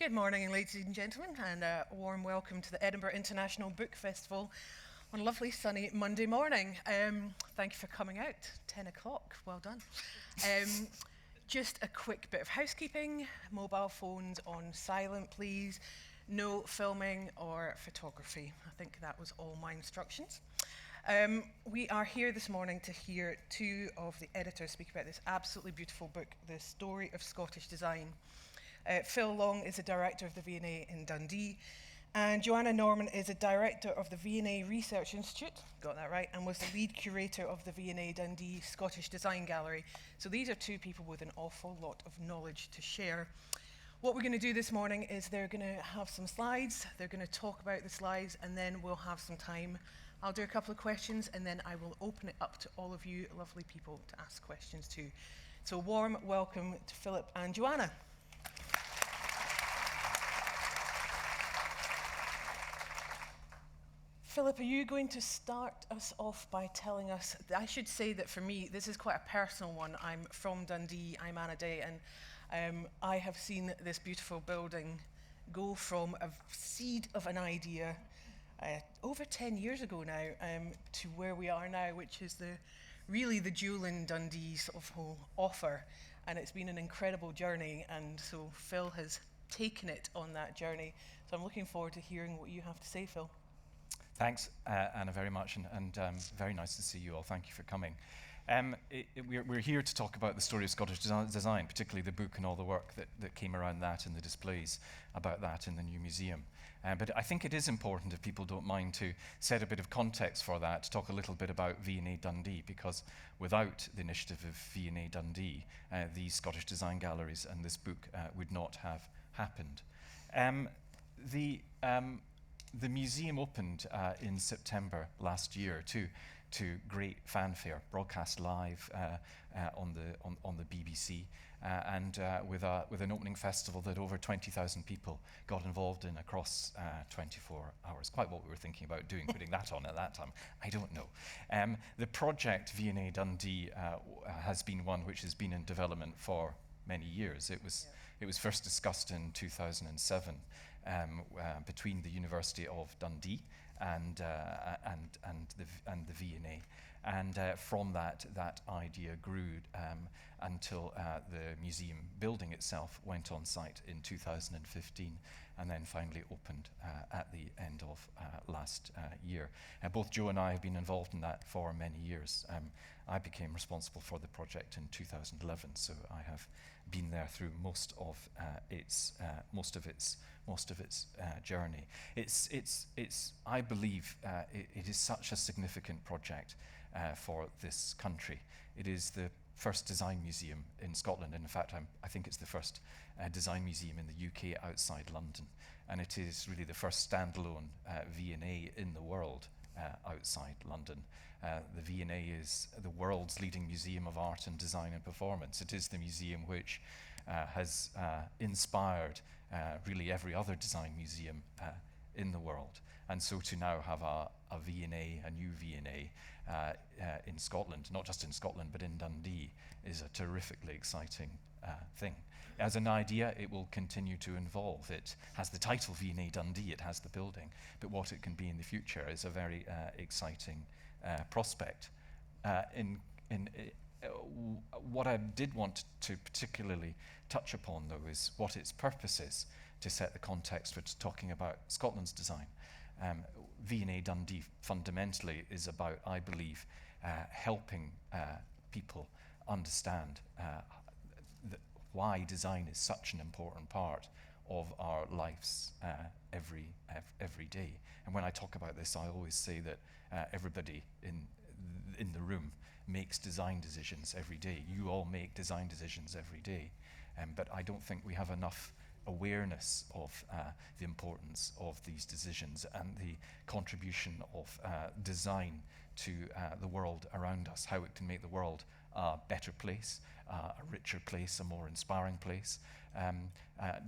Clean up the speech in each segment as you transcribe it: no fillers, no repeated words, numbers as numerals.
Good morning, ladies and gentlemen, and a warm welcome to the Edinburgh International Book Festival on a lovely sunny Monday morning. Thank you for coming out, 10 o'clock, well done. Just a quick bit of housekeeping, mobile phones on silent please, no filming or photography. I think that was all my instructions. We are here this morning to hear two of the editors speak about this absolutely beautiful book, The Story of Scottish Design. Phil Long is the director of the V&A in Dundee, and Joanna Norman is a director of the V&A Research Institute, got that right, and was the lead curator of the V&A Dundee Scottish Design Gallery. So these are two people with an awful lot of knowledge to share. What we're going to do this morning is they're going to have some slides, they're going to talk about the slides, and then we'll have some time. I'll do a couple of questions, and then I will open it up to all of you lovely people to ask questions too. So warm welcome to Philip and Joanna. Philip, are you going to start us off by telling us, I should say that for me, this is quite a personal one. I'm from Dundee, I'm Anna Day, and I have seen this beautiful building go from a seed of an idea over 10 years ago now to where we are now, which is really the jewel in Dundee sort of whole offer. And it's been an incredible journey, and so Phil has taken it on that journey. So I'm looking forward to hearing what you have to say, Phil. Thanks, Anna, very much, and very nice to see you all. Thank you for coming. We're here to talk about the story of Scottish design, particularly the book and all the work that came around that and the displays about that in the new museum. But I think it is important, if people don't mind, to set a bit of context for that, to talk a little bit about V&A Dundee, because without the initiative of V&A Dundee, these Scottish design galleries and this book would not have happened. The museum opened in September last year to great fanfare, broadcast live on the BBC, and with an opening festival that over 20,000 people got involved in across 24 hours. Quite what we were thinking about doing, putting that on at that time, I don't know. The project V&A Dundee has been one which has been in development for many years. It was first discussed in 2007 between the University of Dundee and the V&A, and from that idea grew until the museum building itself went on site in 2015 and then finally opened at the end of last year. Both Joe and I have been involved in that for many years. I became responsible for the project in 2011, so I have been there through most of its journey. I believe it is such a significant project for this country. It is the first design museum in Scotland, and in fact I think it's the first design museum in the UK outside London, and it is really the first standalone V&A in the world outside London. The V&A is the world's leading museum of art and design and performance. It is the museum which has inspired really every other design museum in the world. And so to now have a V&A, a new V&A in Scotland, not just in Scotland but in Dundee, is a terrifically exciting thing. As an idea, it will continue to evolve. It has the title V&A Dundee, it has the building, but what it can be in the future is a very exciting prospect. What I did want to particularly touch upon, though, is what its purpose is, to set the context for talking about Scotland's design. V&A Dundee fundamentally is about, I believe, helping people understand why design is such an important part of our lives every day. And when I talk about this, I always say that everybody in the room makes design decisions every day. You all make design decisions every day, but I don't think we have enough awareness of the importance of these decisions and the contribution of design to the world around us, how it can make the world a better place, a richer place, a more inspiring place.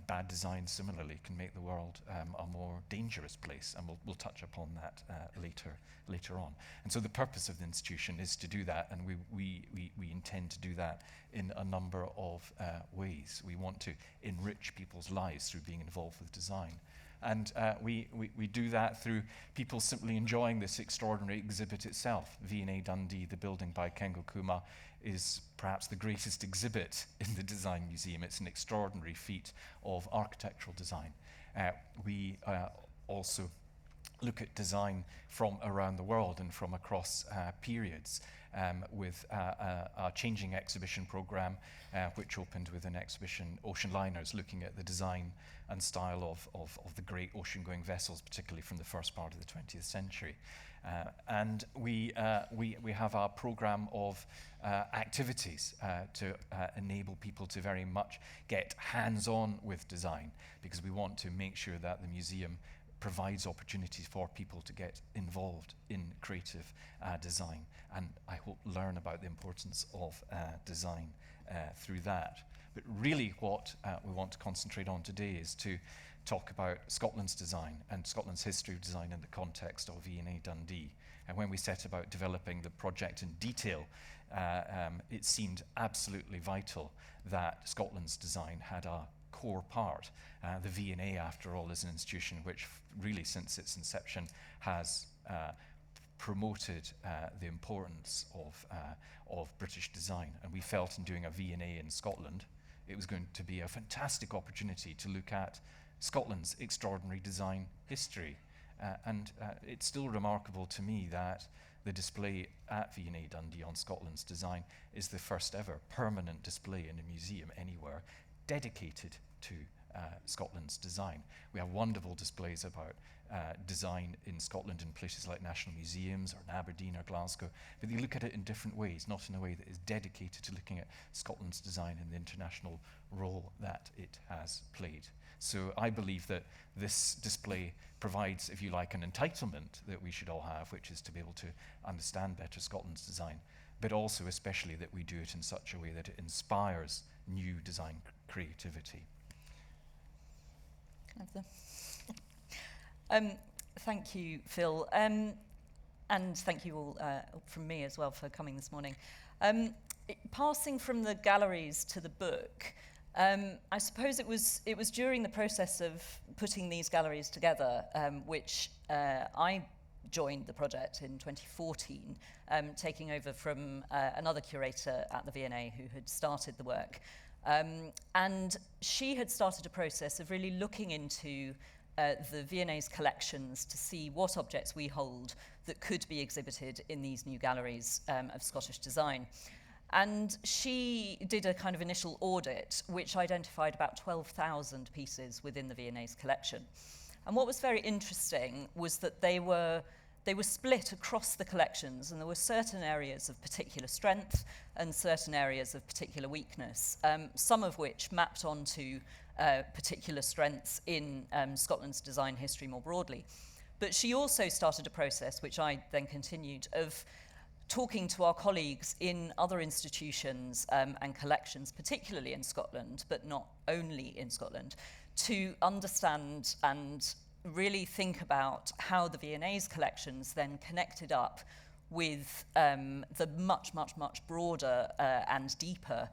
Bad design similarly can make the world a more dangerous place, and we'll touch upon that later on. And so the purpose of the institution is to do that, and we intend to do that in a number of ways. We want to enrich people's lives through being involved with design. And we do that through people simply enjoying this extraordinary exhibit itself. V&A Dundee, the building by Kengo Kuma, is perhaps the greatest exhibit in the Design Museum. It's an extraordinary feat of architectural design. We also look at design from around the world and from across periods with a changing exhibition program which opened with an exhibition, Ocean Liners, looking at the design and style of the great ocean-going vessels, particularly from the first part of the 20th century. And we have a program of activities to enable people to very much get hands-on with design, because we want to make sure that the museum provides opportunities for people to get involved in creative design, and I hope learn about the importance of design through that. But really what we want to concentrate on today is to talk about Scotland's design and Scotland's history of design in the context of V&A Dundee. And when we set about developing the project in detail, it seemed absolutely vital that Scotland's design had a core part. The V&A, after all, is an institution which really since its inception has promoted the importance of British design. And we felt in doing a V&A in Scotland, it was going to be a fantastic opportunity to look at Scotland's extraordinary design history. And it's still remarkable to me that the display at V&A Dundee on Scotland's design is the first ever permanent display in a museum anywhere dedicated to Scotland's design. We have wonderful displays about design in Scotland in places like national museums or in Aberdeen or Glasgow, but they look at it in different ways, not in a way that is dedicated to looking at Scotland's design and the international role that it has played. So I believe that this display provides, if you like, an entitlement that we should all have, which is to be able to understand better Scotland's design, but also especially that we do it in such a way that it inspires new design creativity. Thank you, Phil, and thank you all from me as well for coming this morning. Passing from the galleries to the book, I suppose it was during the process of putting these galleries together, which I joined the project in 2014, taking over from another curator at the V&A who had started the work. And she had started a process of really looking into the V&A's collections to see what objects we hold that could be exhibited in these new galleries of Scottish design. And she did a kind of initial audit which identified about 12,000 pieces within the V&A's collection. And what was very interesting was that they were split across the collections, and there were certain areas of particular strength and certain areas of particular weakness, some of which mapped onto particular strengths in Scotland's design history more broadly. But she also started a process, which I then continued, of talking to our colleagues in other institutions and collections, particularly in Scotland, but not only in Scotland, to understand and really think about how the V&A's collections then connected up with the much broader and deeper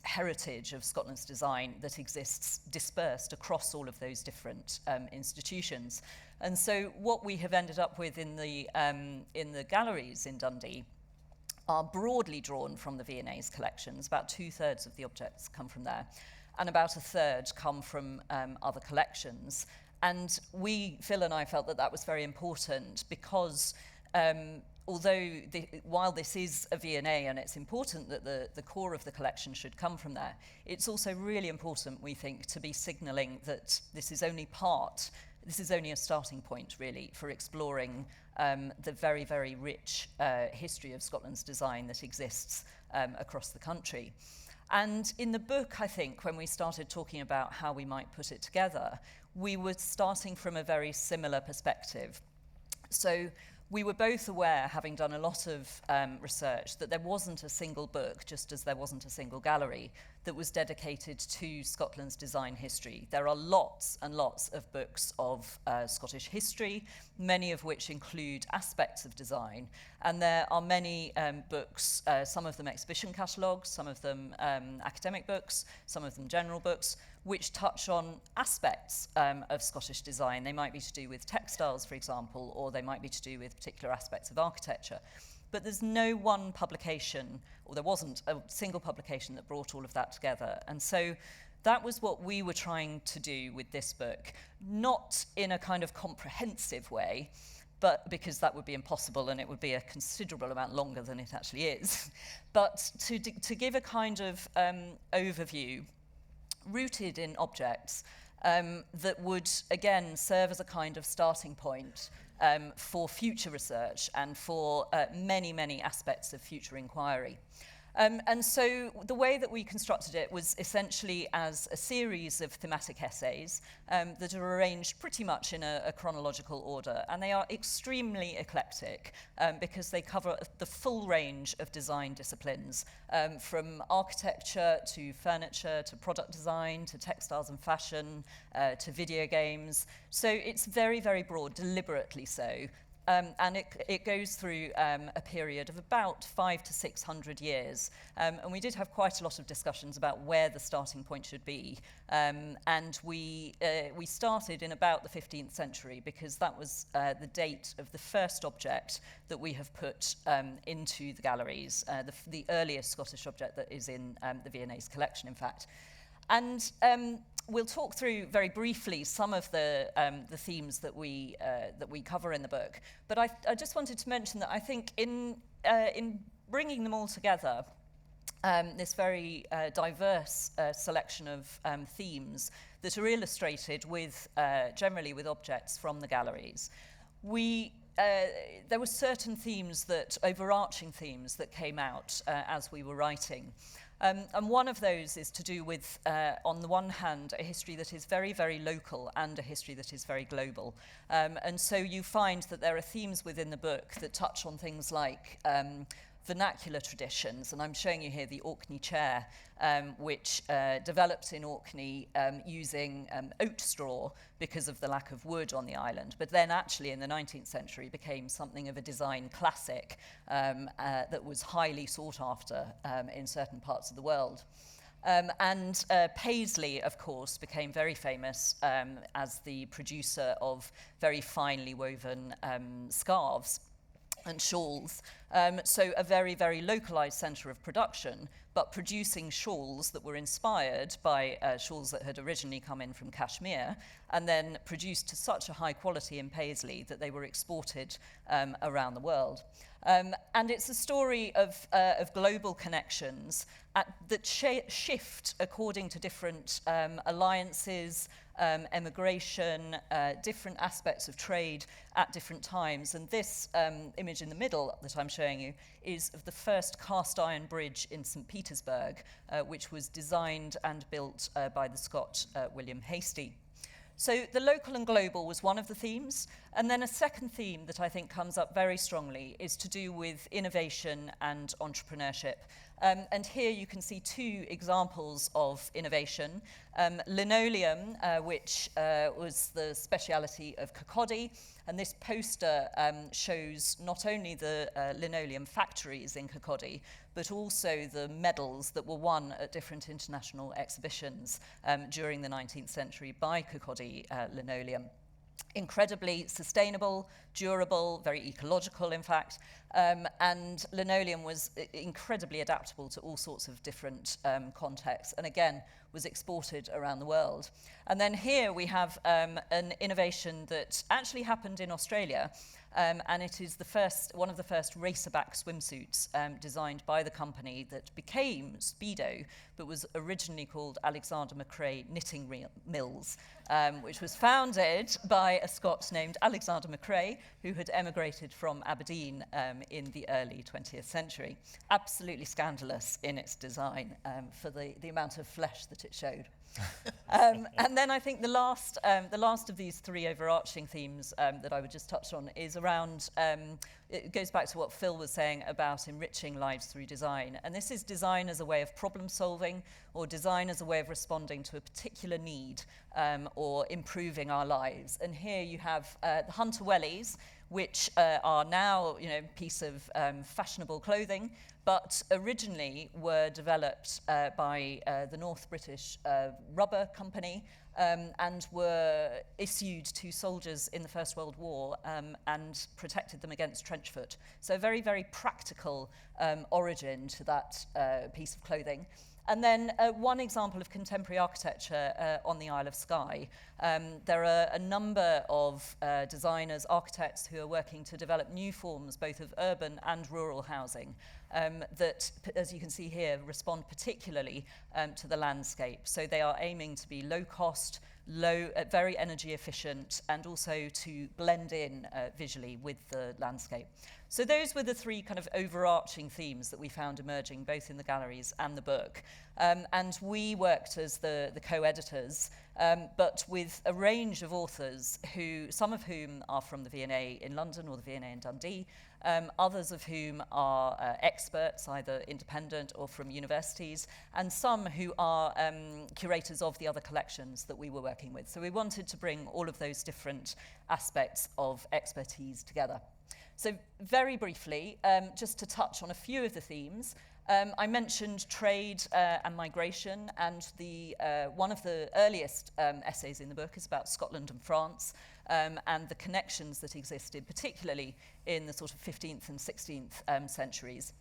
heritage of Scotland's design that exists dispersed across all of those different institutions. And so what we have ended up with in the galleries in Dundee are broadly drawn from the V&A's collections. About 2/3 of the objects come from there, and about 1/3 come from other collections. And Phil and I felt that that was very important because although while this is a V&A and it's important that the core of the collection should come from there, it's also really important, we think, to be signalling that this is only a starting point, really, for exploring the very, very rich history of Scotland's design that exists across the country. And in the book, I think, when we started talking about how we might put it together, we were starting from a very similar perspective. So we were both aware, having done a lot of research, that there wasn't a single book, just as there wasn't a single gallery, that was dedicated to Scotland's design history. There are lots and lots of books of Scottish history, many of which include aspects of design. And there are many books, some of them exhibition catalogues, some of them academic books, some of them general books, which touch on aspects of Scottish design. They might be to do with textiles, for example, or they might be to do with particular aspects of architecture. But there's no one publication, or there wasn't a single publication that brought all of that together. And so that was what we were trying to do with this book, not in a kind of comprehensive way, but because that would be impossible and it would be a considerable amount longer than it actually is, but to give a kind of overview rooted in objects that would, again, serve as a kind of starting point for future research and for many, many aspects of future inquiry. And so the way that we constructed it was essentially as a series of thematic essays that are arranged pretty much in a chronological order. And they are extremely eclectic because they cover the full range of design disciplines, from architecture to furniture to product design to textiles and fashion to video games. So it's very, very broad, deliberately so. And it goes through a period of about 500 to 600 years. And we did have quite a lot of discussions about where the starting point should be. And we started in about the 15th century because that was the date of the first object that we have put into the galleries, the earliest Scottish object that is in the V&A's collection, in fact. And we'll talk through very briefly some of the themes that we cover in the book. But I just wanted to mention that I think in bringing them all together, this very diverse selection of themes that are illustrated with generally with objects from the galleries, there were certain themes overarching themes that came out as we were writing. And one of those is to do with, on the one hand, a history that is very, very local and a history that is very global. And so you find that there are themes within the book that touch on things like vernacular traditions, and I'm showing you here the Orkney Chair, which developed in Orkney using oat straw because of the lack of wood on the island, but then actually in the 19th century became something of a design classic that was highly sought after in certain parts of the world. And Paisley, of course, became very famous as the producer of very finely woven scarves and shawls. So a very, very localized centre of production, but producing shawls that were inspired by shawls that had originally come in from Kashmir and then produced to such a high quality in Paisley that they were exported around the world. And it's a story of global connections that shift according to different alliances, emigration, different aspects of trade at different times. And this image in the middle that I'm showing you is of the first cast iron bridge in St. Petersburg, which was designed and built by the Scot William Hastie. So the local and global was one of the themes. And then a second theme that I think comes up very strongly is to do with innovation and entrepreneurship. And here you can see two examples of innovation. Linoleum, which was the speciality of Kirkcaldy. And this poster shows not only the linoleum factories in Kirkcaldy, but also the medals that were won at different international exhibitions during the 19th century by Kirkcaldy linoleum. Incredibly sustainable, durable, very ecological, in fact, and linoleum was incredibly adaptable to all sorts of different contexts, and again, was exported around the world. And then here we have an innovation that actually happened in Australia, and it is one of the first racerback swimsuits designed by the company that became Speedo, but was originally called Alexander McRae Knitting Mills, which was founded by a Scot named Alexander McRae, who had emigrated from Aberdeen in the early 20th century. Absolutely scandalous in its design for the amount of flesh that it showed. And then I think the last of these three overarching themes that I would just touch on is around, it goes back to what Phil was saying about enriching lives through design. And this is design as a way of problem solving, or design as a way of responding to a particular need, or improving our lives. And here you have the Hunter Wellies, which are now, a piece of fashionable clothing, but originally were developed by the North British Rubber Company, and were issued to soldiers in the First World War, and protected them against trench foot. So a very, very practical origin to that piece of clothing. And then one example of contemporary architecture on the Isle of Skye. There are a number of designers, architects who are working to develop new forms both of urban and rural housing that, as you can see here, respond particularly to the landscape. So they are aiming to be low cost, very energy efficient, and also to blend in visually with the landscape. So those were the three kind of overarching themes that we found emerging both in the galleries and the book. And we worked as the co-editors, but with a range of authors, some of whom are from the V&A in London or the V&A in Dundee, others of whom are experts, either independent or from universities, and some who are curators of the other collections that we were working with. So we wanted to bring all of those different aspects of expertise together. So very briefly, just to touch on a few of the themes, I mentioned trade and migration, and one of the earliest essays in the book is about Scotland and France, and the connections that existed, particularly in the sort of 15th and 16th centuries.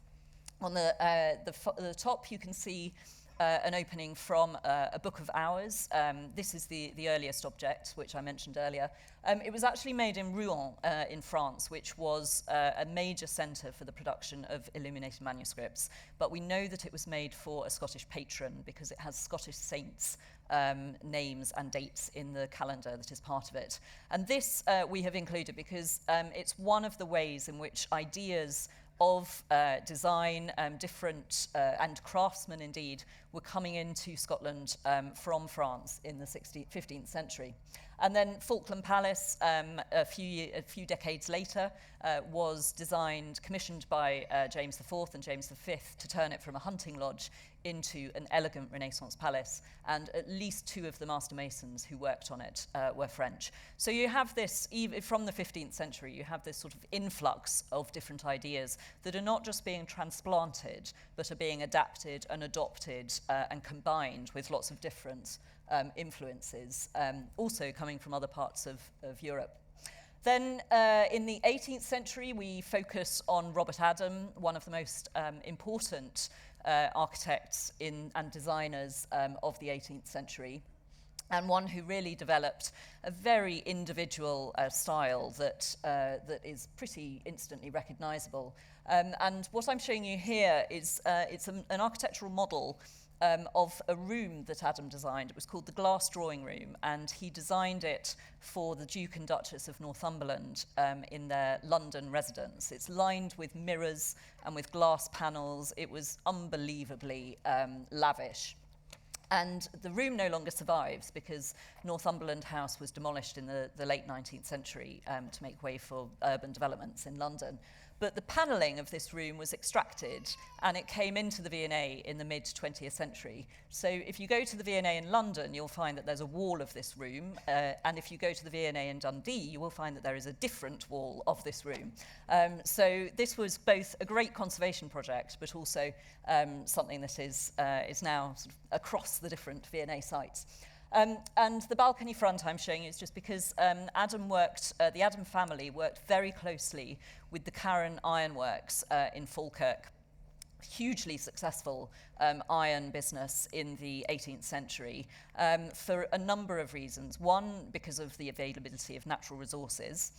On the top, you can see an opening from a book of hours. This is the earliest object, which I mentioned earlier. It was actually made in Rouen in France, which was a major centre for the production of illuminated manuscripts. But we know that it was made for a Scottish patron because it has Scottish saints' names and dates in the calendar that is part of it. And this we have included because it's one of the ways in which ideas of design, different and craftsmen indeed, were coming into Scotland from France in the 15th century. And then Falkland Palace, a few decades later, was commissioned by James IV and James V to turn it from a hunting lodge into an elegant Renaissance palace, and at least two of the master masons who worked on it were French. So you have this, even from the 15th century, you have this sort of influx of different ideas that are not just being transplanted, but are being adapted and adopted and combined with lots of different influences, also coming from other parts of Europe. Then in the 18th century, we focus on Robert Adam, one of the most important architects and designers of the 18th century, and one who really developed a very individual style that is pretty instantly recognizable. And what I'm showing you here is it's an architectural model of a room that Adam designed. It was called the Glass Drawing Room, and he designed it for the Duke and Duchess of Northumberland in their London residence. It's lined with mirrors and with glass panels. It was unbelievably lavish. And the room no longer survives because Northumberland House was demolished in the late 19th century to make way for urban developments in London. But the panelling of this room was extracted, and it came into the V&A in the mid-20th century. So if you go to the V&A in London, you'll find that there's a wall of this room, and if you go to the V&A in Dundee, you will find that there is a different wall of this room. So this was both a great conservation project, but also something that is now sort of across the different V&A sites. And the balcony front I'm showing you is just because the Adam family worked very closely with the Karen Ironworks in Falkirk, hugely successful iron business in the 18th century for a number of reasons. One, because of the availability of natural resources.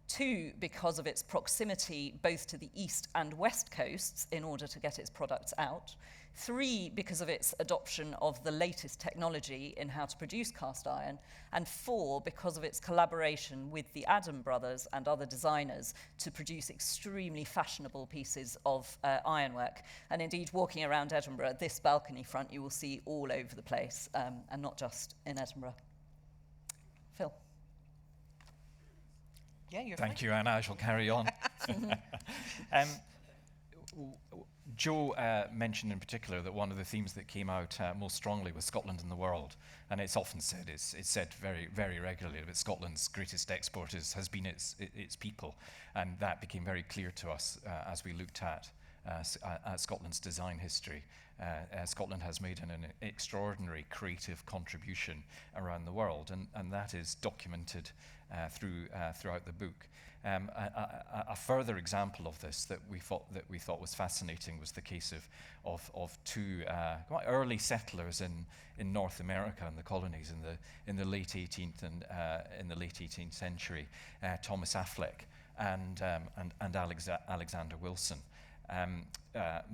Two, because of its proximity both to the east and west coasts in order to get its products out. Three, because of its adoption of the latest technology in how to produce cast iron. And four, because of its collaboration with the Adam brothers and other designers to produce extremely fashionable pieces of ironwork. And indeed, walking around Edinburgh, this balcony front you will see all over the place, and not just in Edinburgh. Phil. Yeah, you're Thank fine. you, Anna. I shall carry on. Jo mentioned in particular that one of the themes that came out most strongly was Scotland and the world. And it's often said, it's said very, very regularly that Scotland's greatest export has been its people. And that became very clear to us as we looked at Scotland's design history. Scotland has made an extraordinary creative contribution around the world, and that is documented throughout the book. A further example of this that we thought was fascinating was the case of two quite early settlers in North America and the colonies in the late 18th and in the late 18th century, Thomas Affleck and Alexander Wilson.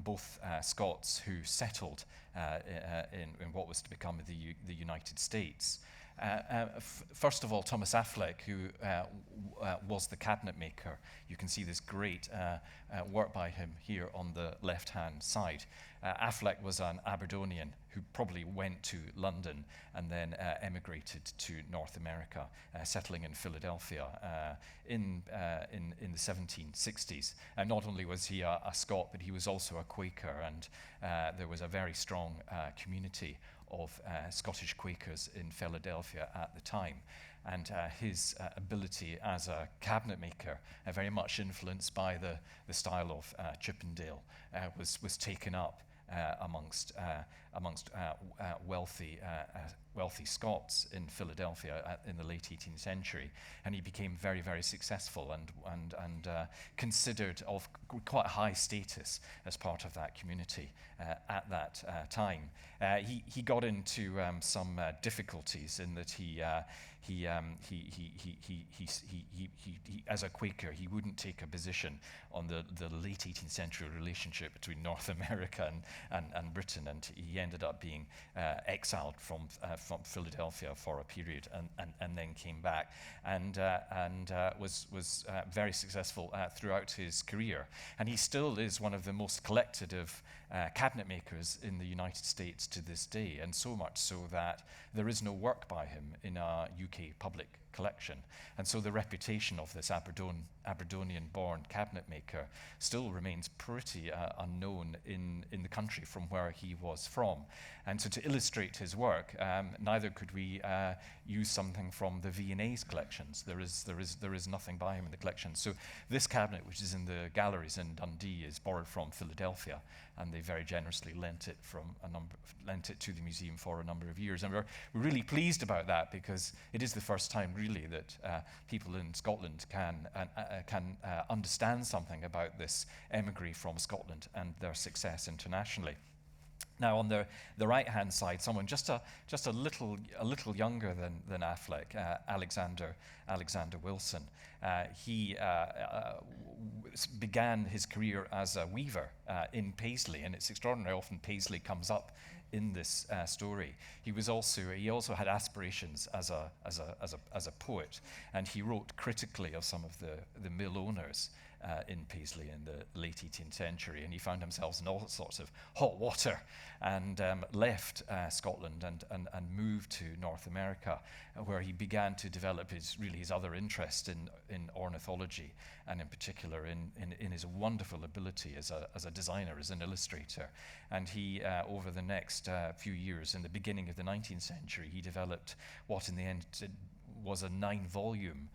Both Scots who settled in what was to become the United States. First of all, Thomas Affleck, who was the cabinet maker. You can see this great work by him here on the left-hand side. Affleck was an Aberdonian who probably went to London and then emigrated to North America, settling in Philadelphia in the 1760s. And not only was he a Scot, but he was also a Quaker, and there was a very strong community of Scottish Quakers in Philadelphia at the time. And his ability as a cabinet maker, very much influenced by the style of Chippendale, was taken up amongst wealthy Scots in Philadelphia in the late 18th century, and he became very, very successful and considered of quite high status as part of that community at that time. He got into some difficulties in that he as a Quaker, he wouldn't take a position on the late 18th century relationship between North America and Britain, and he ended up being exiled from Philadelphia for a period, and then came back and was very successful throughout his career. And he still is one of the most collected of cabinet makers in the United States to this day, and so much so that there is no work by him in a UK public collection. And so the reputation of this Aberdonian-born cabinet maker still remains pretty unknown in the country from where he was from. And so to illustrate his work, neither could we use something from the V&A's collections. There is nothing by him in the collection. So this cabinet, which is in the galleries in Dundee, is borrowed from Philadelphia, and they very generously lent it to the museum for a number of years. And we're really pleased about that, because it is the first time really that people in Scotland can understand something about this emigre from Scotland and their success internationally. Now, on the right-hand side, someone just a little younger than Affleck, Alexander Wilson. He began his career as a weaver in Paisley, and it's extraordinary. Often Paisley comes up in this story. He also had aspirations as a poet, and he wrote critically of some of the mill owners in Paisley in the late 18th century, and he found himself in all sorts of hot water and left Scotland and moved to North America, where he began to develop his other interest in ornithology, and in particular in his wonderful ability as a designer, as an illustrator. And he, over the next few years, in the beginning of the 19th century, he developed what in the end was a 9-volume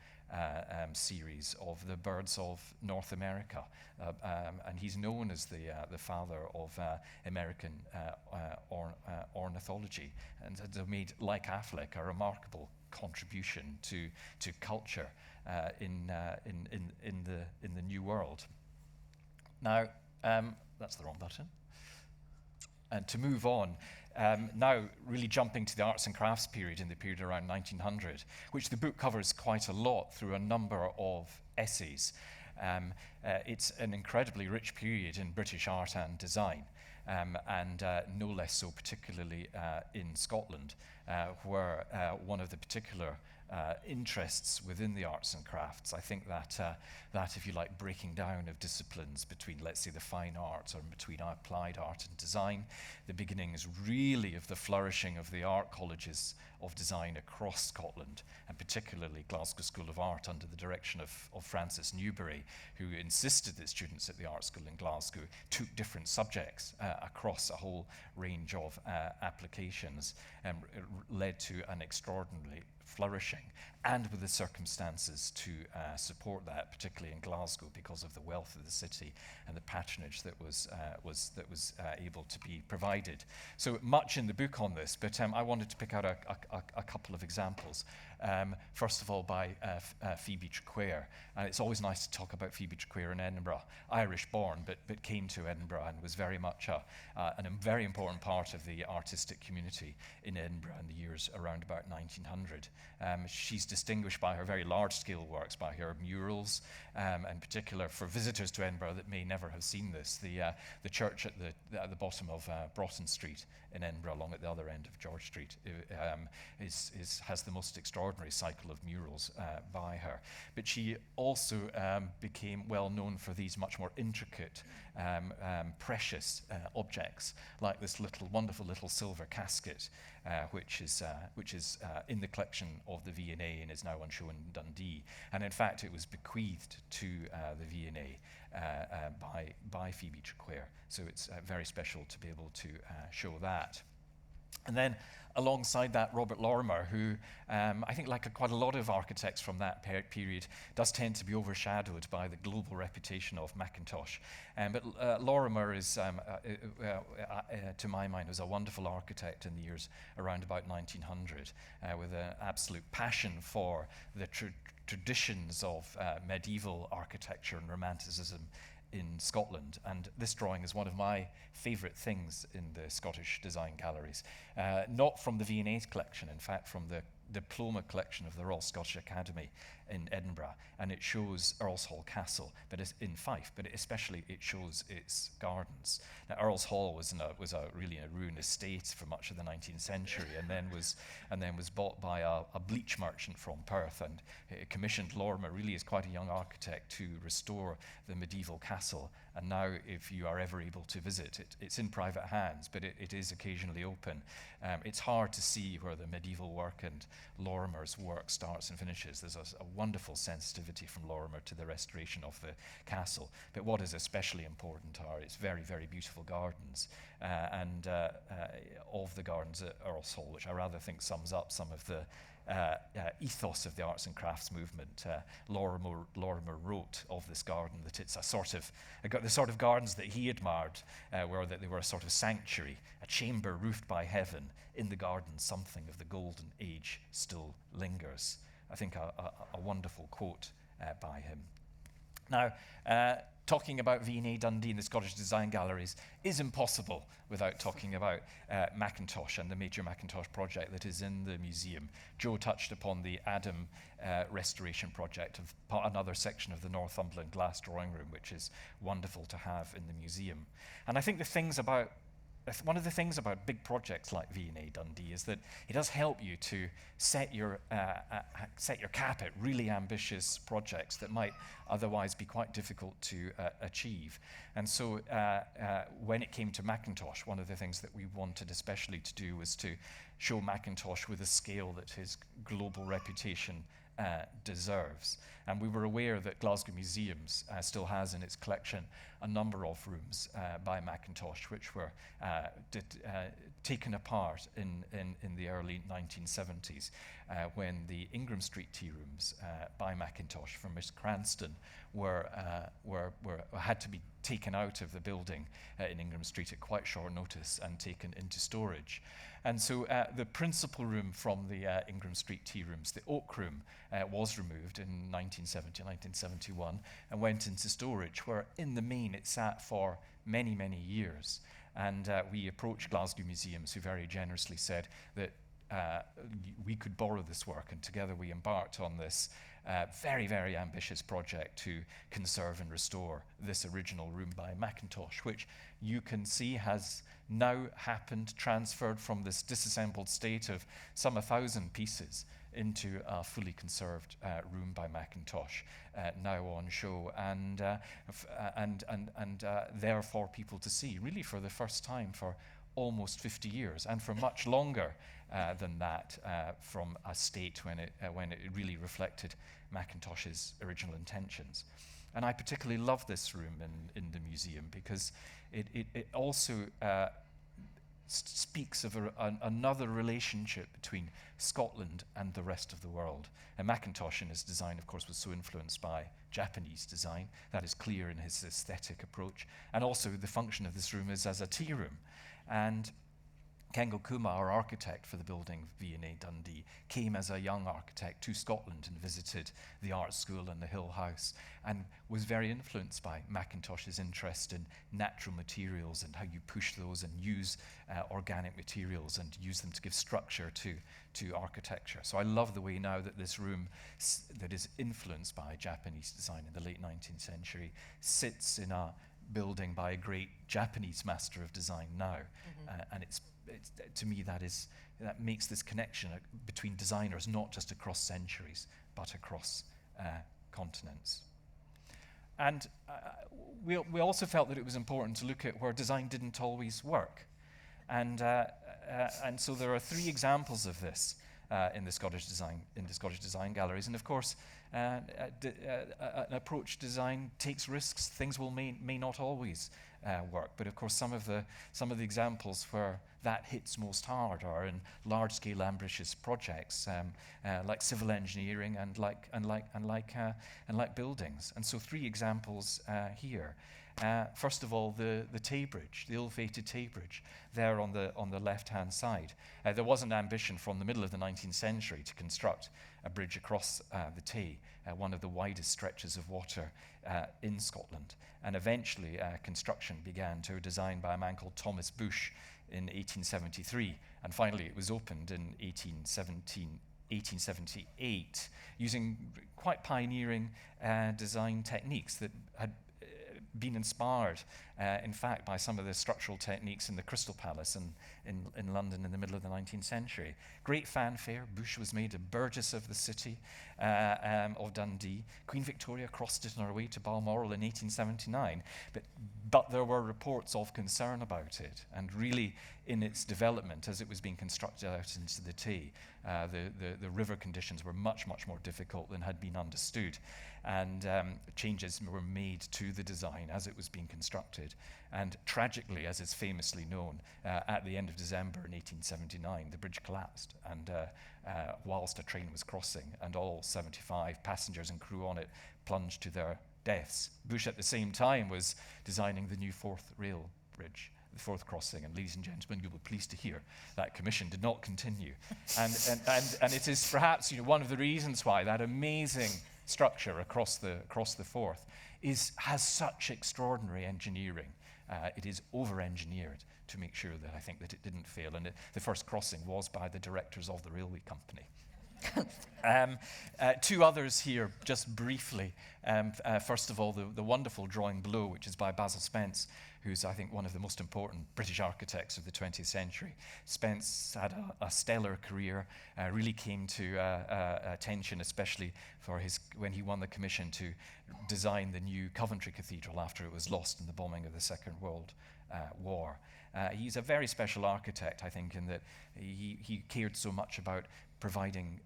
series of the birds of North America, and he's known as the father of American ornithology, and has made, like Affleck, a remarkable contribution to culture in the New World. Now, that's the wrong button. And to move on, now really jumping to the arts and crafts period, in the period around 1900, which the book covers quite a lot through a number of essays. It's an incredibly rich period in British art and design, and no less so particularly in Scotland, where one of the particular interests within the arts and crafts. I think that, if you like, breaking down of disciplines between, let's say, the fine arts or between applied art and design, the beginnings really of the flourishing of the art colleges of design across Scotland, and particularly Glasgow School of Art under the direction of Francis Newbery, who insisted that students at the art school in Glasgow took different subjects across a whole range of applications, led to an extraordinarily flourishing, and with the circumstances to support that, particularly in Glasgow, because of the wealth of the city and the patronage that was able to be provided. So much in the book on this, but I wanted to pick out a couple of examples. First of all, by Phoebe Trequair, and it's always nice to talk about Phoebe Trequair in Edinburgh. Irish-born, but came to Edinburgh and was very much a very important part of the artistic community in Edinburgh in the years around about 1900. She's distinguished by her very large-scale works, by her murals, in particular for visitors to Edinburgh that may never have seen this. The church at the bottom of Broughton Street in Edinburgh, along at the other end of George Street, has the most extraordinary cycle of murals by her. But she also became well known for these much more intricate, precious objects, like this wonderful little silver casket, which is in the collection of the V&A and is now on show in Dundee. And in fact, it was bequeathed to the V&A by Phoebe Trequair. So it's very special to be able to show that. And then alongside that, Robert Lorimer, who I think, like quite a lot of architects from that period, does tend to be overshadowed by the global reputation of Mackintosh. But Lorimer is, to my mind, was a wonderful architect in the years around about 1900, with an absolute passion for the traditions of medieval architecture and Romanticism in Scotland. And this drawing is one of my favourite things in the Scottish design galleries. Not from the V&A collection, in fact, from the diploma collection of the Royal Scottish Academy in Edinburgh, and it shows Earl's Hall Castle, but it's in Fife, but especially it shows its gardens. Now, Earl's Hall was really a ruined estate for much of the 19th century, and then was bought by a bleach merchant from Perth, and it commissioned Lorimer, really as quite a young architect, to restore the medieval castle. And now, if you are ever able to visit it, it's in private hands, but it is occasionally open. It's hard to see where the medieval work and Lorimer's work starts and finishes. There's a wonderful sensitivity from Lorimer to the restoration of the castle. But what is especially important are its very, very beautiful gardens, and of the gardens at Earl's Hall, which I rather think sums up some of the ethos of the arts and crafts movement. Lorimer wrote of this garden that it's the sort of gardens that he admired, were that they were a sort of sanctuary, a chamber roofed by heaven. In the garden, something of the golden age still lingers. I think a wonderful quote by him. Now, talking about V&A Dundee and the Scottish Design Galleries is impossible without talking about Mackintosh and the major Mackintosh project that is in the museum. Joe touched upon the Adam restoration project of another section of the Northumberland glass drawing room, which is wonderful to have in the museum. And I think one of the things about big projects like V&A Dundee is that it does help you to set your cap at really ambitious projects that might otherwise be quite difficult to achieve. And so when it came to Mackintosh, one of the things that we wanted especially to do was to show Mackintosh with a scale that his global reputation deserves. And we were aware that Glasgow Museums still has in its collection a number of rooms by Mackintosh, which were taken apart in the early 1970s when the Ingram Street tea rooms by Mackintosh from Miss Cranston had to be taken out of the building in Ingram Street at quite short notice and taken into storage. And so the principal room from the Ingram Street tea rooms, the Oak Room, was removed in 1970, 1971 and went into storage, where in the main it sat for many, many years. And we approached Glasgow Museums, who very generously said that we could borrow this work, and together we embarked on this very, very ambitious project to conserve and restore this original room by Mackintosh, which you can see has now transferred from this disassembled state of some 1,000 pieces into a fully conserved room by Mackintosh, now on show, and there for people to see, really for the first time for almost 50 years, and for much longer than that, from a state when it really reflected Mackintosh's original intentions. And I particularly love this room in the museum because it also speaks of another relationship between Scotland and the rest of the world. And Mackintosh in his design, of course, was so influenced by Japanese design. That is clear in his aesthetic approach. And also the function of this room is as a tea room. And Kengo Kuma, our architect for the building V&A Dundee, came as a young architect to Scotland and visited the art school and the Hill House, and was very influenced by Mackintosh's interest in natural materials and how you push those and use organic materials and use them to give structure to architecture. So I love the way now that this room that is influenced by Japanese design in the late 19th century sits in a building by a great Japanese master of design now. And it's to me, that makes this connection between designers, not just across centuries, but across continents. And we also felt that it was important to look at where design didn't always work. And so there are 3 examples of this in the Scottish design galleries. And of course, an approach to design takes risks. Things may not always work. But of course, some of the examples where that hits most hard are in large-scale ambitious projects, like civil engineering and like buildings. And so 3 examples here. First of all, the Tay Bridge, the ill-fated Tay Bridge, there on the left-hand side. There was an ambition from the middle of the 19th century to construct a bridge across the Tay, one of the widest stretches of water in Scotland. And eventually, construction began to a design by a man called Thomas Bush in 1873, and finally it was opened in 1878, using quite pioneering design techniques that had been inspired, in fact, by some of the structural techniques in the Crystal Palace in London in the middle of the 19th century. Great fanfare. Bush was made a burgess of the city of Dundee. Queen Victoria crossed it on her way to Balmoral in 1879, but there were reports of concern about it, and really in its development as it was being constructed out into the Tay, the river conditions were much, much more difficult than had been understood, and changes were made to the design as it was being constructed. And tragically, as is famously known, at the end of December in 1879, the bridge collapsed, and whilst a train was crossing, and all 75 passengers and crew on it plunged to their deaths. Bush at the same time was designing the new Forth rail bridge, the Forth crossing, and ladies and gentlemen, you'll be pleased to hear that commission did not continue. and it is perhaps one of the reasons why that amazing structure across the Forth has such extraordinary engineering. It is over-engineered to make sure that I think that it didn't fail. And the first crossing was by the directors of the railway company. 2 others here, just briefly. First of all, the wonderful drawing below, which is by Basil Spence, who's, I think, one of the most important British architects of the 20th century. Spence had a stellar career, really came to attention, especially for when he won the commission to design the new Coventry Cathedral after it was lost in the bombing of the Second World War. He's a very special architect, I think, in that he cared so much about providing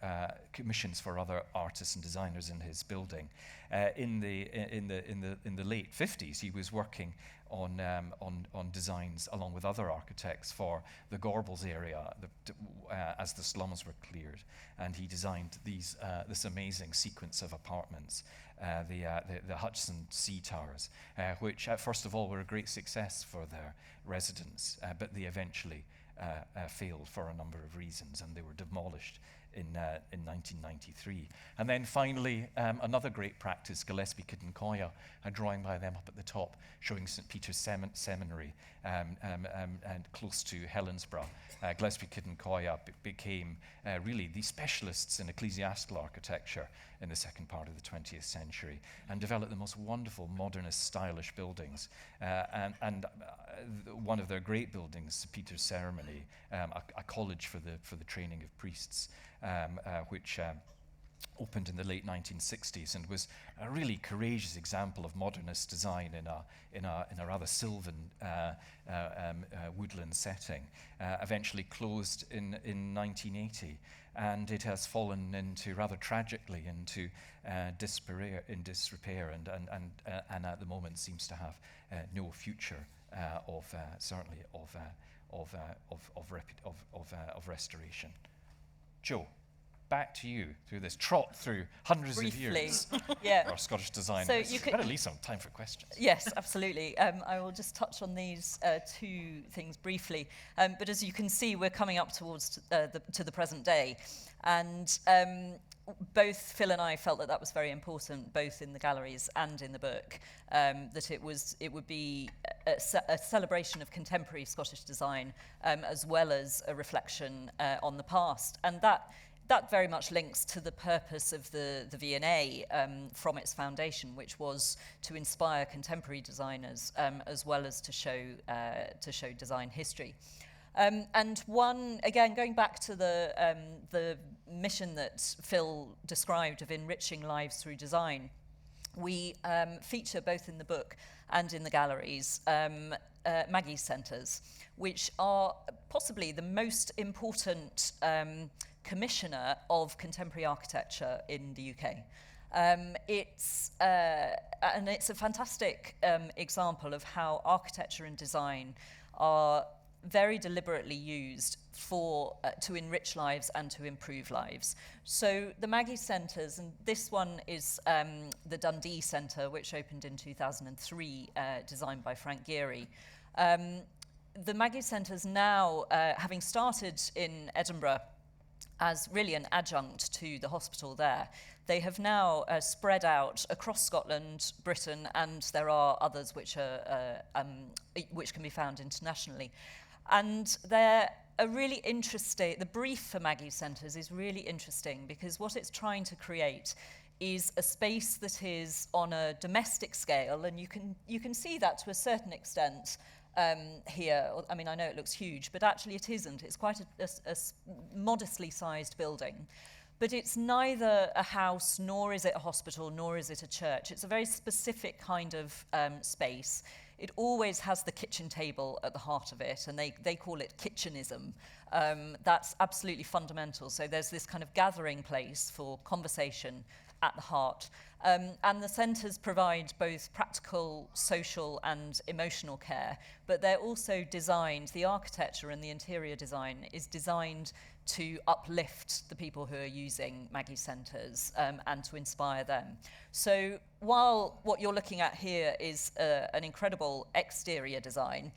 commissions for other artists and designers in his building. In the late 50s, he was working on designs along with other architects for the Gorbals area as the slums were cleared, and he designed this amazing sequence of apartments, the Hutchison Sea Towers, which first of all were a great success for their residents, but they eventually failed for a number of reasons, and they were demolished in 1993. And then finally, another great practice, Gillespie Kiddencoya, a drawing by them up at the top, showing St. Peter's Seminary and close to Helensburgh. Gillespie Kiddencoya became really the specialists in ecclesiastical architecture in the second part of the 20th century, and developed the most wonderful, modernist, stylish buildings. One of their great buildings, St. Peter's Ceremony, a college for the training of priests, which opened in the late 1960s and was a really courageous example of modernist design in a rather sylvan woodland setting. Eventually closed in 1980, and it has fallen into, rather tragically, into disrepair and at the moment seems to have no future certainly of restoration. Joe, back to you through this trot through hundreds Briefly. of years Yeah. of Scottish design. So you could- But at least some time for questions. Yes, absolutely. I will just touch on these two things briefly. But as you can see, we're coming up towards to the present day. And both Phil and I felt that was very important, both in the galleries and in the book, that it would be a celebration of contemporary Scottish design, as well as a reflection on the past. And that very much links to the purpose of the V&A from its foundation, which was to inspire contemporary designers, as well as to show design history. And one, again, going back to the mission that Phil described of enriching lives through design, we feature both in the book and in the galleries Maggie Centers, which are possibly the most important commissioner of contemporary architecture in the UK. It's a fantastic example of how architecture and design are very deliberately used to enrich lives and to improve lives. So the Maggie Centers, and this one is the Dundee Centre, which opened in 2003, designed by Frank Geary. The Maggie Centers now, having started in Edinburgh as really an adjunct to the hospital there, they have now spread out across Scotland, Britain, and there are others which can be found internationally. And they're a really interesting, the brief for Maggie Centers is really interesting because what it's trying to create is a space that is on a domestic scale, and you can see that to a certain extent here. I mean, I know it looks huge, but actually it isn't. It's quite a modestly sized building. But it's neither a house, nor is it a hospital, nor is it a church. It's a very specific kind of space. It always has the kitchen table at the heart of it, and they call it kitchenism. That's absolutely fundamental. So there's this kind of gathering place for conversation at the heart. And the centres provide both practical, social and emotional care, but they're also designed, the architecture and the interior design is designed to uplift the people who are using Maggie Centers and to inspire them. So while what you're looking at here is an incredible exterior design,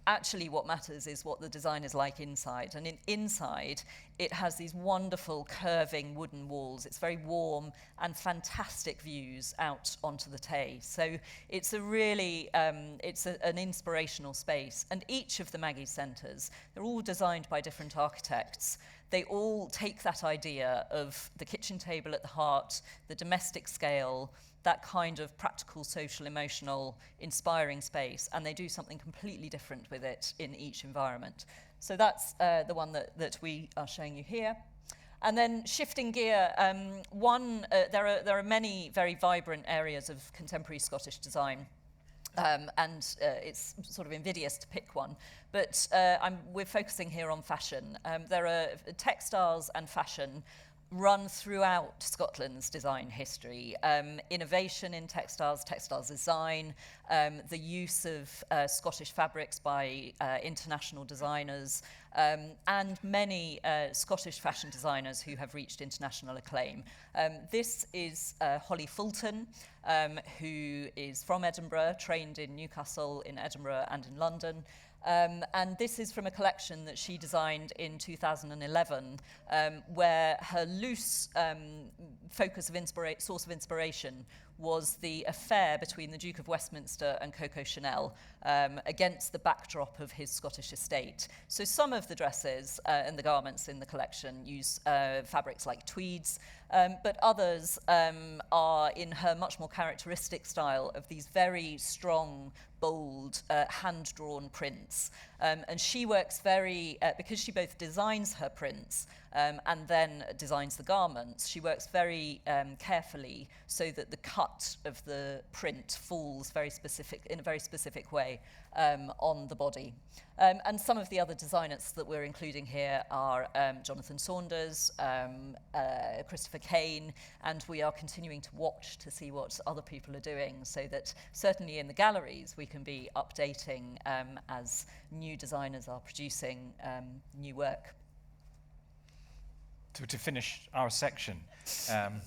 actually what matters is what the design is like inside. And inside, it has these wonderful curving wooden walls. It's very warm and fantastic views out onto the Tay. So it's a really, it's an inspirational space. And each of the Maggie Centers, they're all designed by different architects. They all take that idea of the kitchen table at the heart, the domestic scale, that kind of practical, social, emotional, inspiring space, and they do something completely different with it in each environment. So that's the one that we are showing you here. And then shifting gear, there are many very vibrant areas of contemporary Scottish design. And it's sort of invidious to pick one, but we're focusing here on fashion. There are textiles and fashion run throughout Scotland's design history. Innovation in textiles design, the use of Scottish fabrics by international designers, and many Scottish fashion designers who have reached international acclaim. This is Holly Fulton, who is from Edinburgh, trained in Newcastle, in Edinburgh and in London. And this is from a collection that she designed in 2011, where her loose focus of source of inspiration was the affair between the Duke of Westminster and Coco Chanel against the backdrop of his Scottish estate. So some of the dresses and the garments in the collection use fabrics like tweeds, but others are in her much more characteristic style of these very strong, bold, hand-drawn prints. And she works because she both designs her prints and then designs the garments, she works very carefully so that the cut of the print falls in a very specific way on the body. And some of the other designers that we're including here are Jonathan Saunders, Christopher Kane, and we are continuing to watch to see what other people are doing, so that certainly in the galleries we can be updating as new designers are producing new work. To finish our section, and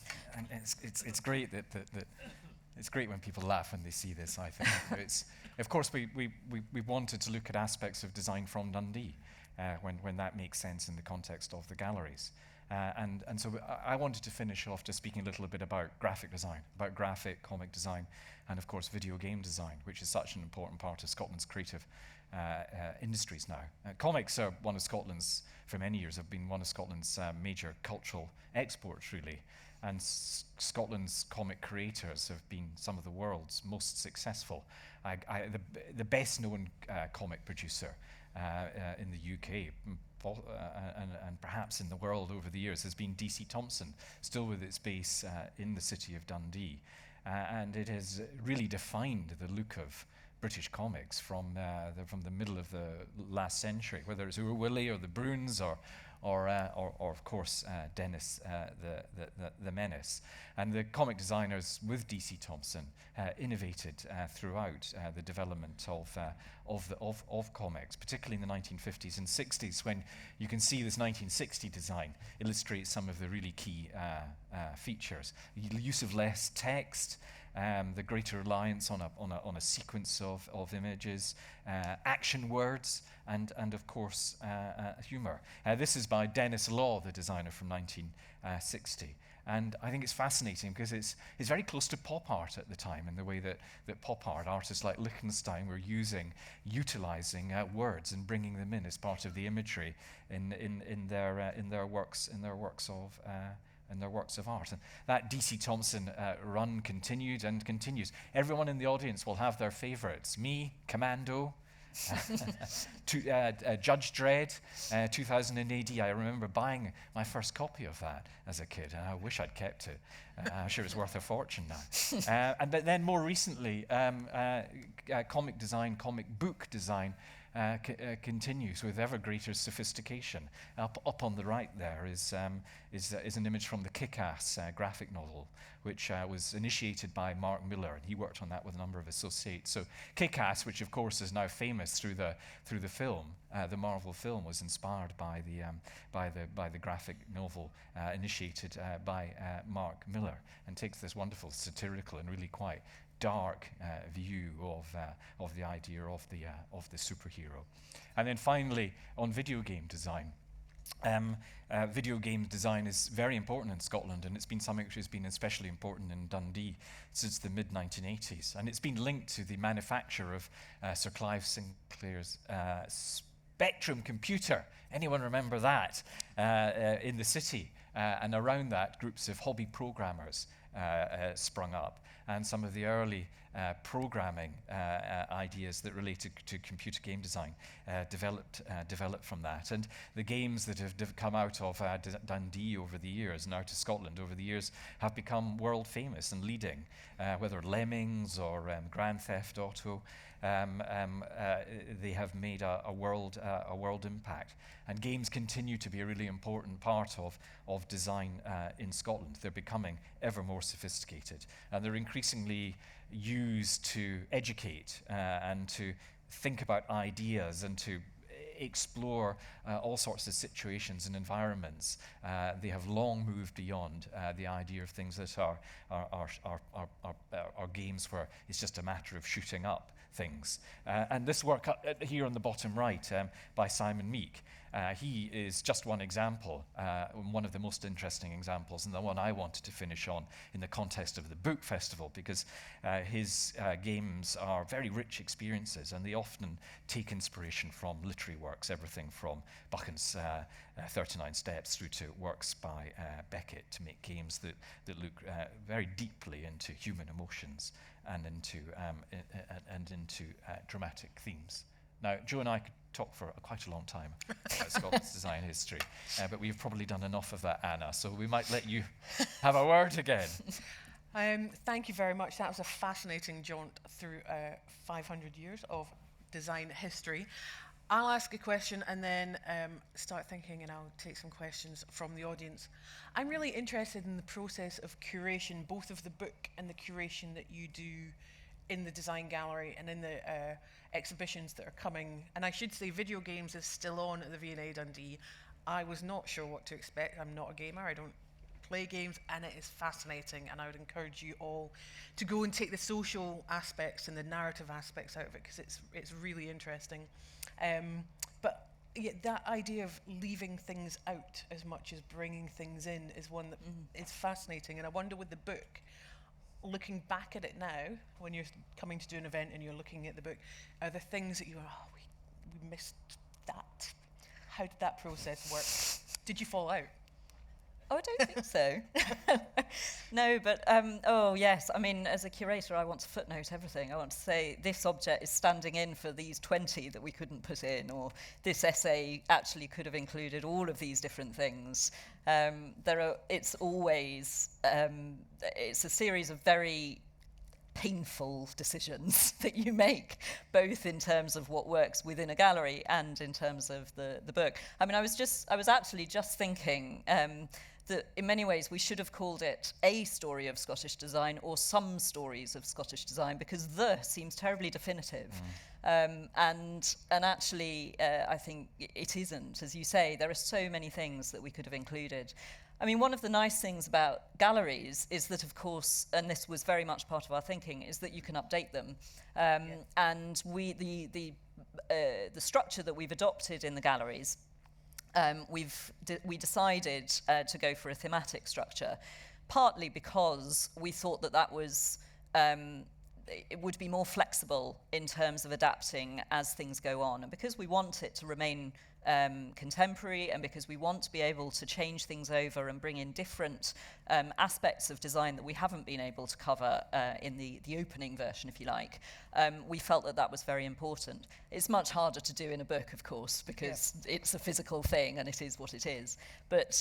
it's great that it's great when people laugh when they see this, I think. Of course, we wanted to look at aspects of design from Dundee when that makes sense in the context of the galleries. And so I wanted to finish off just speaking a little bit about graphic design, about graphic, comic design, and of course video game design, which is such an important part of Scotland's creative industries now. Comics are one of Scotland's, for many years, have been one of Scotland's major cultural exports, really. And Scotland's comic creators have been some of the world's most successful. The best-known comic producer in the UK and perhaps in the world over the years has been D.C. Thomson, still with its base in the city of Dundee. And it has really defined the look of British comics from the middle of the last century, whether it's Ur Willie or the Bruins or of course Dennis the Menace. And the comic designers with D.C. Thomson innovated throughout the development of comics, particularly in the 1950s and 60s, when you can see this 1960 design illustrates some of the really key features. The use of less text, the greater reliance on a sequence of images, action words, and of course humour. This is by Dennis Law, the designer from 1960. And I think it's fascinating because it's very close to pop art at the time, in the way that pop art artists like Lichtenstein were utilising words and bringing them in as part of the imagery in their works of art. And that D.C. Thomson run continued and continues. Everyone in the audience will have their favourites. Me, Commando, Judge Dredd, 2000 AD. I remember buying my first copy of that as a kid, and I wish I'd kept it. I'm sure it's worth a fortune now. But then more recently, comic design, comic book design continues with ever greater sophistication. Up on the right there is an image from the Kick-Ass graphic novel, which was initiated by Mark Millar, and he worked on that with a number of associates. So Kick-Ass, which of course is now famous through the film, the Marvel film, was inspired by the graphic novel initiated by Mark Millar, and takes this wonderful satirical and really quite dark view of the idea of the superhero. And then finally, on video game design. Video game design is very important in Scotland, and it's been something which has been especially important in Dundee since the mid-1980s. And it's been linked to the manufacture of Sir Clive Sinclair's Spectrum computer. Anyone remember that? In the city. And around that, groups of hobby programmers sprung up, and some of the early programming ideas that related to computer game design developed from that. And the games that have come out of Dundee over the years and out of Scotland over the years have become world famous and leading, whether Lemmings or Grand Theft Auto. They have made a world impact, and games continue to be a really important part of design in Scotland. They're becoming ever more sophisticated, and they're increasingly used to educate and to think about ideas and to explore all sorts of situations and environments. They have long moved beyond the idea of things that are games where it's just a matter of shooting up things. And this work here on the bottom right by Simon Meek, he is just one example, one of the most interesting examples, and the one I wanted to finish on in the context of the book festival, because his games are very rich experiences, and they often take inspiration from literary works, everything from Buchan's 39 Steps through to works by Beckett, to make games that look very deeply into human emotions and into dramatic themes. Now, Joe and I could talk for quite a long time about Scotland's design history, but we've probably done enough of that, Anna, so we might let you have a word again. Thank you very much. That was a fascinating jaunt through 500 years of design history. I'll ask a question and then start thinking, and I'll take some questions from the audience. I'm really interested in the process of curation, both of the book and the curation that you do in the design gallery and in the exhibitions that are coming. And I should say video games is still on at the V&A Dundee. I was not sure what to expect. I'm not a gamer. I don't play games, and it is fascinating, and I would encourage you all to go and take the social aspects and the narrative aspects out of it, because it's really interesting. But yeah, that idea of leaving things out as much as bringing things in is one that is fascinating. And I wonder, with the book, looking back at it now, when you're coming to do an event and you're looking at the book, are there things that you go, oh, we missed that? How did that process work? Did you fall out? Oh, I don't think so. No, but, oh yes, I mean, as a curator, I want to footnote everything. I want to say, this object is standing in for these 20 that we couldn't put in, or this essay actually could have included all of these different things. It's always, it's a series of very painful decisions that you make, both in terms of what works within a gallery and in terms of the book. I mean, I was actually just thinking that in many ways we should have called it A Story of Scottish Design or Some Stories of Scottish Design, because the seems terribly definitive. And actually, I think it isn't. As you say, there are so many things that we could have included. I mean, one of the nice things about galleries is that, of course, and this was very much part of our thinking, is that you can update them. And the structure that we've adopted in the galleries, we decided to go for a thematic structure, partly because we thought that was it would be more flexible in terms of adapting as things go on, and because we want it to remain contemporary, and because we want to be able to change things over and bring in different aspects of design that we haven't been able to cover in the opening version, if you like. We felt that was very important. It's much harder to do in a book, of course, because it's a physical thing and it is what it is. But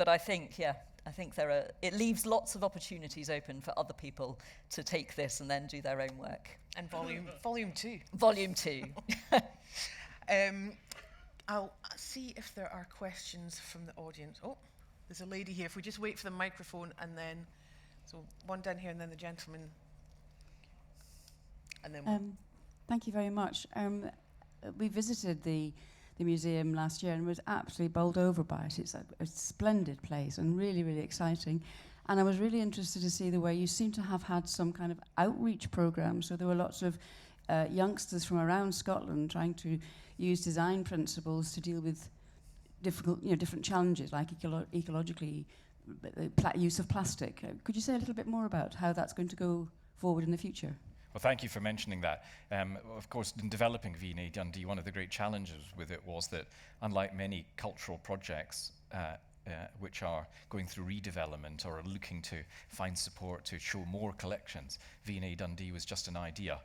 I think, it leaves lots of opportunities open for other people to take this and then do their own work. And volume 2. Volume 2. I'll see if there are questions from the audience. Oh, there's a lady here. If we just wait for the microphone, and then, so one down here and then the gentleman. And then thank you very much. We visited the museum last year and was absolutely bowled over by it. It's a splendid place and really, really exciting. And I was really interested to see the way you seem to have had some kind of outreach program. So there were lots of youngsters from around Scotland trying to use design principles to deal with different challenges, like ecologically, use of plastic. Could you say a little bit more about how that's going to go forward in the future? Well, thank you for mentioning that. Of course, in developing V&A Dundee, one of the great challenges with it was that, unlike many cultural projects which are going through redevelopment or are looking to find support to show more collections, V&A Dundee was just an idea.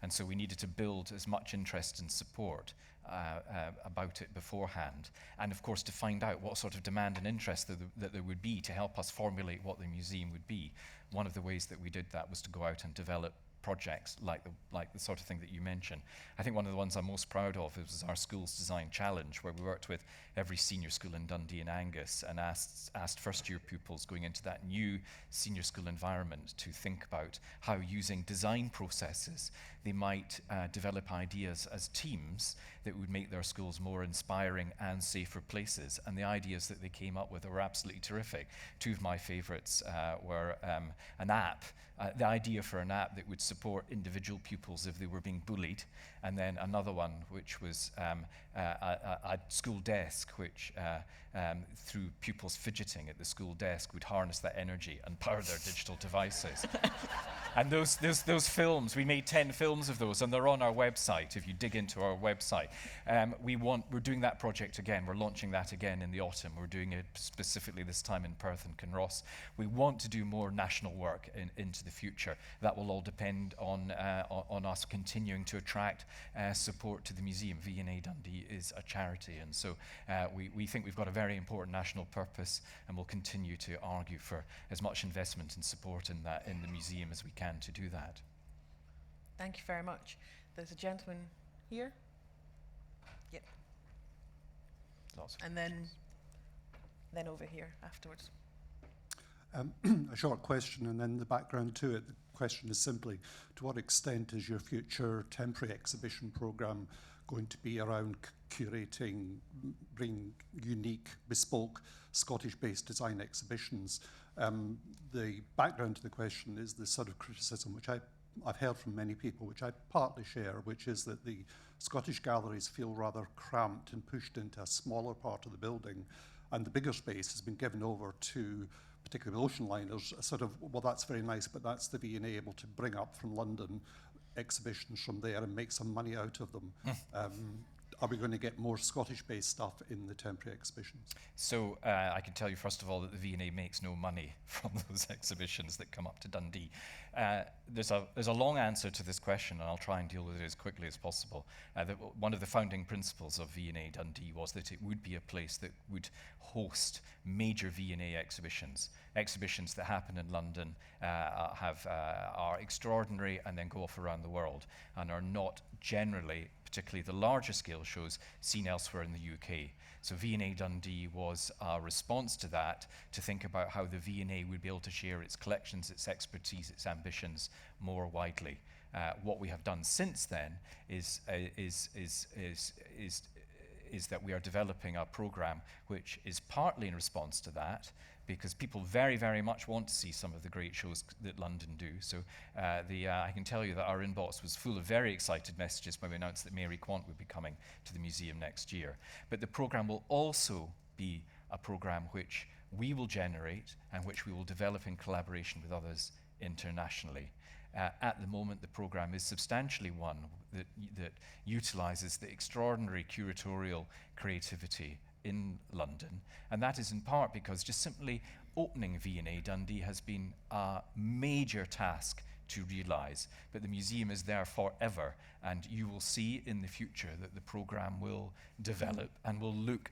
And so we needed to build as much interest and support about it beforehand. And of course, to find out what sort of demand and interest that there would be to help us formulate what the museum would be. One of the ways that we did that was to go out and develop projects like the sort of thing that you mentioned. I think one of the ones I'm most proud of was our Schools Design Challenge, where we worked with every senior school in Dundee and Angus and asked first-year pupils going into that new senior school environment to think about how using design processes they might develop ideas as teams that would make their schools more inspiring and safer places. And the ideas that they came up with were absolutely terrific. Two of my favourites were an app, the idea for an app that would support individual pupils if they were being bullied, and then another one which was a school desk which through pupils fidgeting at the school desk would harness that energy and power their digital devices. And those films, we made 10 films of those, and they're on our website if you dig into our website. We're doing that project again. We're launching that again in the autumn. We're doing it specifically this time in Perth and Kinross. We want to do more national work into the future. That will all depend on us continuing to attract support to the museum. V&A Dundee is a charity, and so we think we've got a very important national purpose, and we'll continue to argue for as much investment and support in the museum as we can to do that. Thank you very much. There's a gentleman here. Yep. Lots of and then over here afterwards. A short question and then the background to it. The question is simply, to what extent is your future temporary exhibition programme going to be around curating, bringing unique, bespoke, Scottish-based design exhibitions? The background to the question is the sort of criticism which I've heard from many people, which I partly share, which is that the Scottish galleries feel rather cramped and pushed into a smaller part of the building, and the bigger space has been given over to particularly ocean liners, sort of, well, that's very nice, but that's the V&A able to bring up from London exhibitions from there and make some money out of them. Are we going to get more Scottish-based stuff in the temporary exhibitions? So I can tell you, first of all, that the V&A makes no money from those exhibitions that come up to Dundee. There's a long answer to this question, and I'll try and deal with it as quickly as possible. One of the founding principles of V&A Dundee was that it would be a place that would host major V&A exhibitions that happen in London, are extraordinary and then go off around the world, and are not generally, particularly the larger scale shows, seen elsewhere in the UK. So V&A Dundee was a response to that, to think about how the V&A would be able to share its collections, its expertise, its ambitions more widely. What we have done since then is that we are developing a program which is partly in response to that, because people very, very much want to see some of the great shows that London do. So I can tell you that our inbox was full of very excited messages when we announced that Mary Quant would be coming to the museum next year. But the programme will also be a programme which we will generate and which we will develop in collaboration with others internationally. At the moment, the programme is substantially one that utilises the extraordinary curatorial creativity in London, and that is in part because just simply opening V&A Dundee has been a major task to realise, but the museum is there forever, and you will see in the future that the programme will develop and will look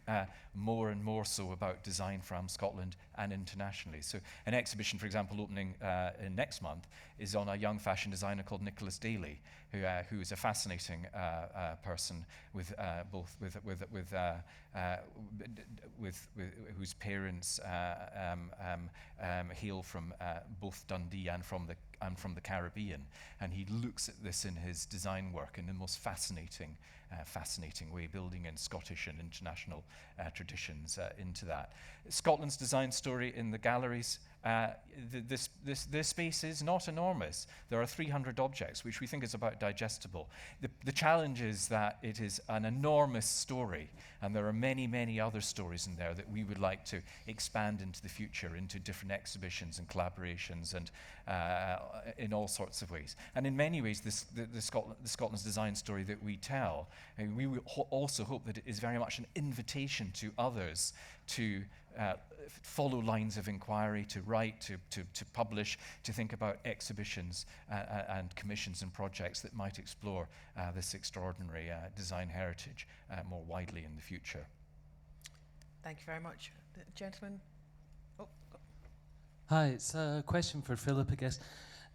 more and more so about design from Scotland and internationally. So an exhibition, for example, opening next month is on a young fashion designer called Nicholas Daly, who is a fascinating person with whose parents hail from both Dundee and from the Caribbean, and he looks at this in his design work in the most fascinating way, building in Scottish and international traditions into that. Scotland's design story in the galleries. This space is not enormous. There are 300 objects, which we think is about digestible. The challenge is that it is an enormous story, and there are many, many other stories in there that we would like to expand into the future, into different exhibitions and collaborations, and in all sorts of ways. And in many ways, the Scotland's design story that we tell, we also hope that it is very much an invitation to others to follow lines of inquiry, to write, to publish, to think about exhibitions and commissions and projects that might explore this extraordinary design heritage more widely in the future. Thank you very much. The gentleman. Oh, go. Hi, it's a question for Philip, I guess.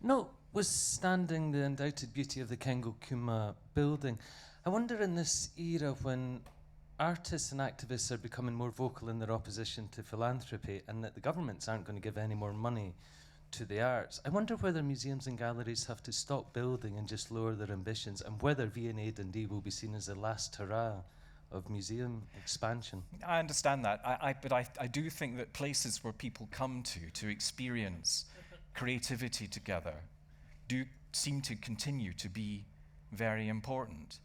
Notwithstanding the undoubted beauty of the Kengo Kuma building, I wonder in this era when artists and activists are becoming more vocal in their opposition to philanthropy, and that the governments aren't going to give any more money to the arts. I wonder whether museums and galleries have to stop building and just lower their ambitions, and whether V&A Dundee will be seen as the last hurrah of museum expansion. I understand that, but I do think that places where people come to experience creativity together do seem to continue to be very important.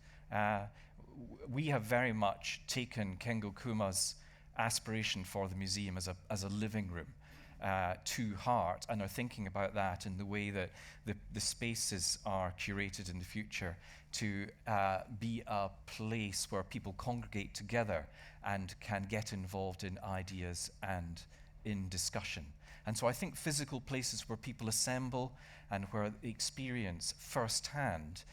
We have very much taken Kengo Kuma's aspiration for the museum as a living room to heart, and are thinking about that in the way that the spaces are curated in the future to be a place where people congregate together and can get involved in ideas and in discussion. And so I think physical places where people assemble and where they experience firsthand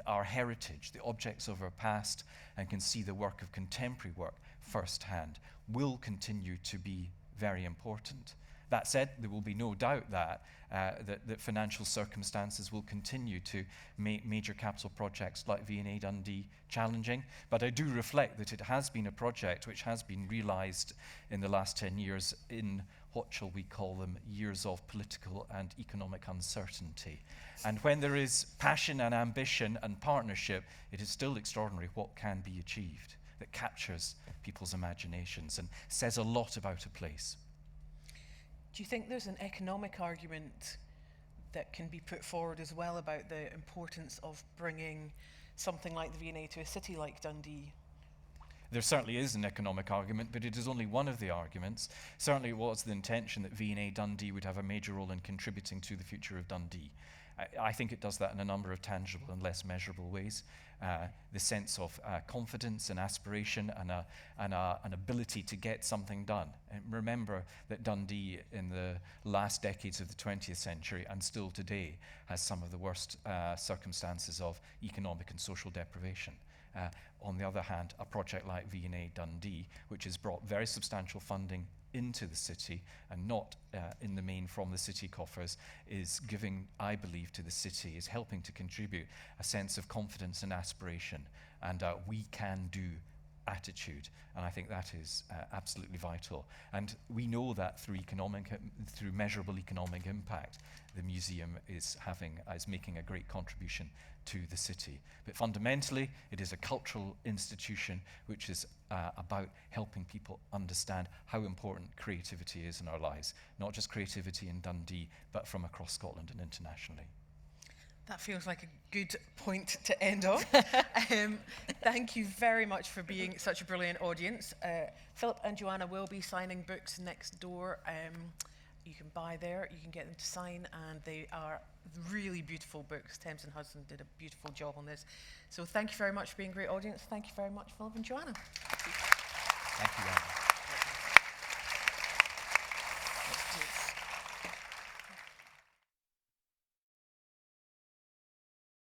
our heritage, the objects of our past, and can see the work of contemporary work firsthand, will continue to be very important. That said, there will be no doubt that financial circumstances will continue to make major capital projects like V&A Dundee challenging. But I do reflect that it has been a project which has been realised in the last 10 years in what shall we call them, years of political and economic uncertainty. And when there is passion and ambition and partnership, it is still extraordinary what can be achieved. That captures people's imaginations and says a lot about a place. Do you think there's an economic argument that can be put forward as well about the importance of bringing something like the V&A to a city like Dundee? There certainly is an economic argument, but it is only one of the arguments. Certainly it was the intention that V&A Dundee would have a major role in contributing to the future of Dundee. I think it does that in a number of tangible and less measurable ways. The sense of confidence and aspiration and an ability to get something done. And remember that Dundee in the last decades of the 20th century and still today has some of the worst circumstances of economic and social deprivation. On the other hand, a project like V&A Dundee, which has brought very substantial funding into the city and not in the main from the city coffers, is giving, I believe, to the city, is helping to contribute a sense of confidence and aspiration and we can do attitude, and I think that is absolutely vital. And we know that through measurable economic impact, the museum is making a great contribution to the city. But fundamentally, it is a cultural institution which is about helping people understand how important creativity is in our lives, not just creativity in Dundee, but from across Scotland and internationally. That feels like a good point to end on. Thank you very much for being such a brilliant audience. Philip and Joanna will be signing books next door. You can buy there, you can get them to sign, and they are really beautiful books. Thames and Hudson did a beautiful job on this. So thank you very much for being a great audience. Thank you very much, Philip and Joanna. Thank you, Anna.